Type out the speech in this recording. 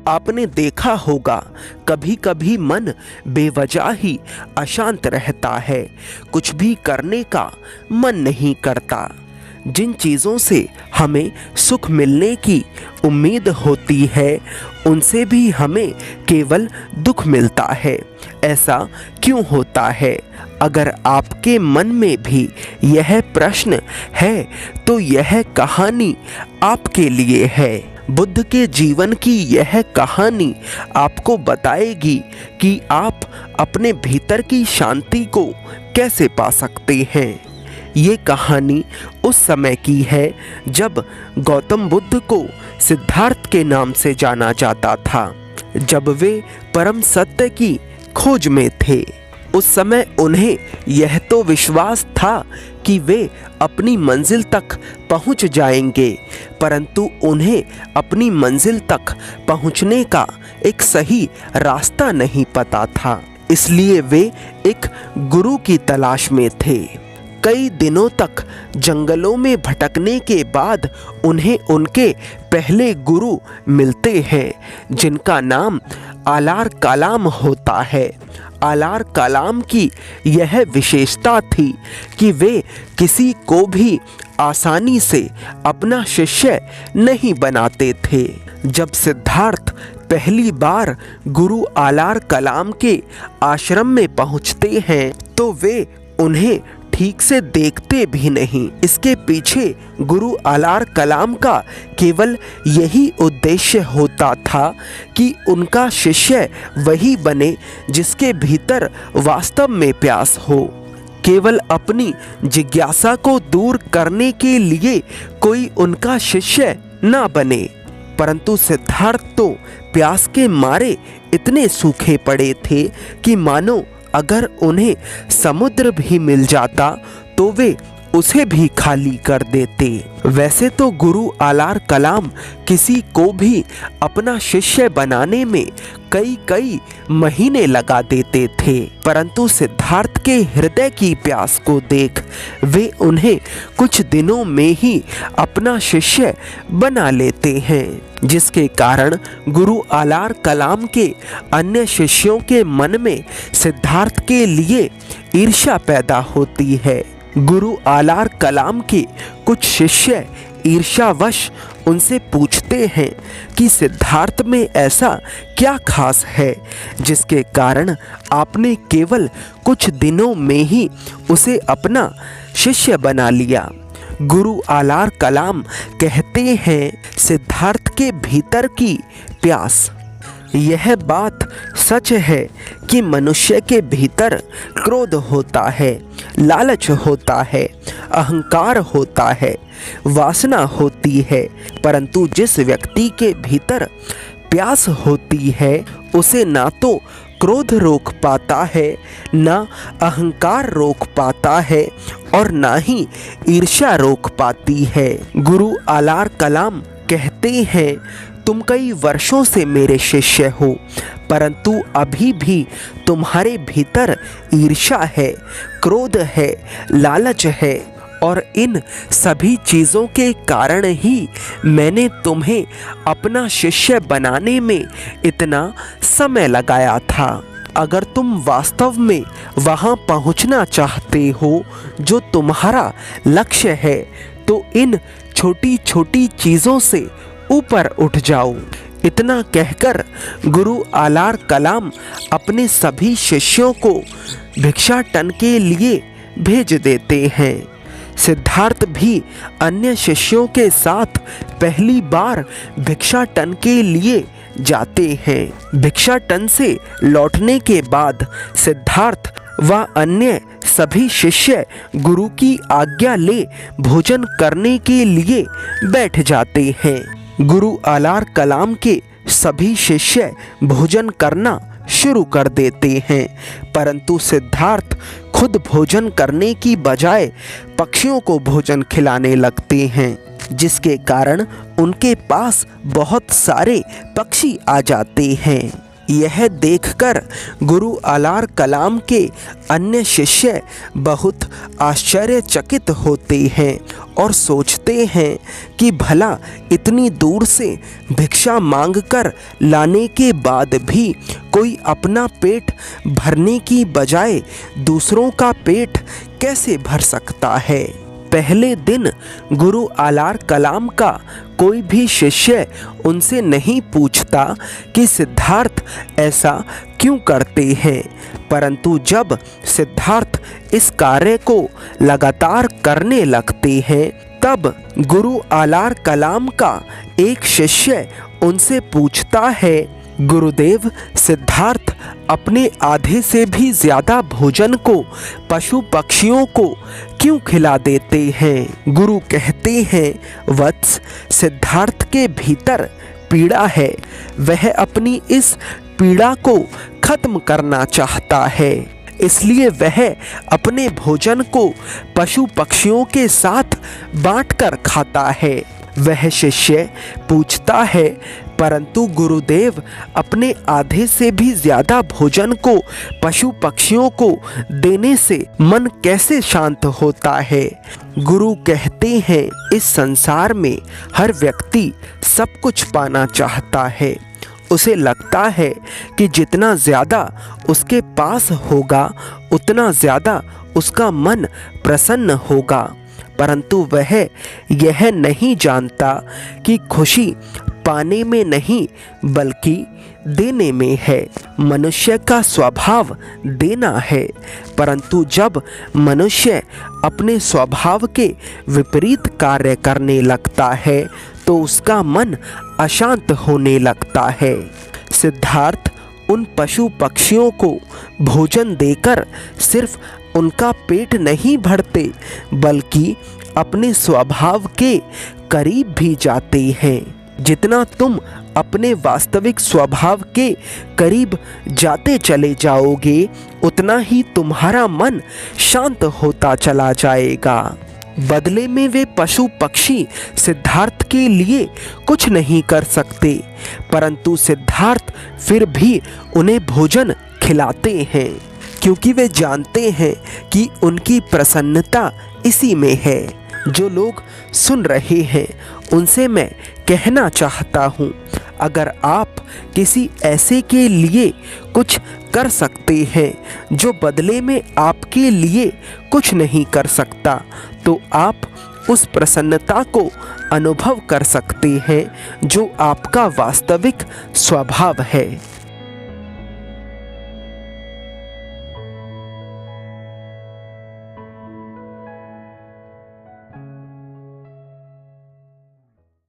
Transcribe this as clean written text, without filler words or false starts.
आपने देखा होगा कभी कभी मन बेवजह ही अशांत रहता है, कुछ भी करने का मन नहीं करता। जिन चीज़ों से हमें सुख मिलने की उम्मीद होती है उनसे भी हमें केवल दुख मिलता है। ऐसा क्यों होता है? अगर आपके मन में भी यह प्रश्न है तो यह कहानी आपके लिए है। बुद्ध के जीवन की यह कहानी आपको बताएगी कि आप अपने भीतर की शांति को कैसे पा सकते हैं। ये कहानी उस समय की है जब गौतम बुद्ध को सिद्धार्थ के नाम से जाना जाता था, जब वे परम सत्य की खोज में थे। उस समय उन्हें यह तो विश्वास था कि वे अपनी मंजिल तक पहुंच जाएंगे, परंतु उन्हें अपनी मंजिल तक पहुंचने का एक सही रास्ता नहीं पता था। इसलिए वे एक गुरु की तलाश में थे। कई दिनों तक जंगलों में भटकने के बाद उन्हें उनके पहले गुरु मिलते हैं, जिनका नाम आलार कलाम होता है। आलार कलाम की यह विशेषता थी कि वे किसी को भी आसानी से अपना शिष्य नहीं बनाते थे। जब सिद्धार्थ पहली बार गुरु आलार कलाम के आश्रम में पहुंचते हैं तो वे उन्हें ठीक से देखते भी नहीं। इसके पीछे गुरु आलार कलाम का केवल यही उद्देश्य होता था कि उनका शिष्य वही बने जिसके भीतर वास्तव में प्यास हो। केवल अपनी जिज्ञासा को दूर करने के लिए कोई उनका शिष्य ना बने। परंतु सिद्धार्थ तो प्यास के मारे इतने सूखे पड़े थे कि मानो अगर उन्हें समुद्र भी मिल जाता तो वे उसे भी खाली कर देते। वैसे तो गुरु आलार कलाम किसी को भी अपना शिष्य बनाने में कई महीने लगा देते थे, परंतु सिद्धार्थ के हृदय की प्यास को देख वे उन्हें कुछ दिनों में ही अपना शिष्य बना लेते हैं, जिसके कारण गुरु आलार कलाम के अन्य शिष्यों के मन में सिद्धार्थ के लिए ईर्ष्या पैदा होती है। गुरु आलार कलाम के कुछ शिष्य ईर्ष्यावश उनसे पूछते हैं कि सिद्धार्थ में ऐसा क्या खास है जिसके कारण आपने केवल कुछ दिनों में ही उसे अपना शिष्य बना लिया। गुरु आलार कलाम कहते हैं, सिद्धार्थ के भीतर की प्यास। यह बात सच है कि मनुष्य के भीतर क्रोध होता है, लालच होता है, अहंकार होता है, वासना होती है, परंतु जिस व्यक्ति के भीतर प्यास होती है उसे ना तो क्रोध रोक पाता है, ना अहंकार रोक पाता है और ना ही ईर्ष्या रोक पाती है। गुरु आलार कलाम कहते हैं, तुम कई वर्षों से मेरे शिष्य हो, परंतु अभी भी तुम्हारे भीतर ईर्ष्या है, क्रोध है, लालच है और इन सभी चीज़ों के कारण ही मैंने तुम्हें अपना शिष्य बनाने में इतना समय लगाया था। अगर तुम वास्तव में वहाँ पहुँचना चाहते हो जो तुम्हारा लक्ष्य है तो इन छोटी छोटी चीज़ों से ऊपर उठ जाओ। इतना कहकर गुरु आलार कलाम अपने सभी शिष्यों को भिक्षाटन के लिए भेज देते हैं। सिद्धार्थ भी अन्य शिष्यों के साथ पहली बार भिक्षाटन के लिए जाते हैं। भिक्षाटन से लौटने के बाद सिद्धार्थ व अन्य सभी शिष्य गुरु की आज्ञा ले भोजन करने के लिए बैठ जाते हैं। गुरु आलार कलाम के सभी शिष्य भोजन करना शुरू कर देते हैं, परंतु सिद्धार्थ खुद भोजन करने की बजाय पक्षियों को भोजन खिलाने लगते हैं, जिसके कारण उनके पास बहुत सारे पक्षी आ जाते हैं। यह देखकर गुरु अलार कलाम के अन्य शिष्य बहुत आश्चर्यचकित होते हैं और सोचते हैं कि भला इतनी दूर से भिक्षा मांगकर लाने के बाद भी कोई अपना पेट भरने की बजाय दूसरों का पेट कैसे भर सकता है। पहले दिन गुरु अलार कलाम का कोई भी शिष्य उनसे नहीं पूछता कि सिद्धार्थ ऐसा क्यों करते हैं, परंतु जब सिद्धार्थ इस कार्य को लगातार करने लगते हैं तब गुरु अलार कलाम का एक शिष्य उनसे पूछता है, गुरुदेव, सिद्धार्थ अपने आधे से भी ज़्यादा भोजन को पशु पक्षियों को क्यों खिला देते हैं। गुरु कहते हैं, वत्स, सिद्धार्थ के भीतर पीड़ा है, वह अपनी इस पीड़ा को खत्म करना चाहता है, इसलिए वह अपने भोजन को पशु पक्षियों के साथ बांटकर खाता है। वह शिष्य पूछता है, परंतु गुरुदेव, अपने आधे से भी ज़्यादा भोजन को पशु पक्षियों को देने से मन कैसे शांत होता है। गुरु कहते हैं, इस संसार में हर व्यक्ति सब कुछ पाना चाहता है। उसे लगता है कि जितना ज़्यादा उसके पास होगा उतना ज़्यादा उसका मन प्रसन्न होगा, परंतु वह यह नहीं जानता कि खुशी पाने में नहीं बल्कि देने में है। मनुष्य का स्वभाव देना है, परंतु जब मनुष्य अपने स्वभाव के विपरीत कार्य करने लगता है तो उसका मन अशांत होने लगता है। सिद्धार्थ उन पशु पक्षियों को भोजन देकर सिर्फ उनका पेट नहीं भरते बल्कि अपने स्वभाव के करीब भी जाते हैं। जितना तुम अपने वास्तविक स्वभाव के करीब जाते चले जाओगे उतना ही तुम्हारा मन शांत होता चला जाएगा। बदले में वे पशु पक्षी सिद्धार्थ के लिए कुछ नहीं कर सकते, परंतु सिद्धार्थ फिर भी उन्हें भोजन खिलाते हैं, क्योंकि वे जानते हैं कि उनकी प्रसन्नता इसी में है। जो लोग सुन रहे हैं उनसे मैं कहना चाहता हूँ, अगर आप किसी ऐसे के लिए कुछ कर सकते हैं जो बदले में आपके लिए कुछ नहीं कर सकता, तो आप उस प्रसन्नता को अनुभव कर सकते हैं जो आपका वास्तविक स्वभाव है।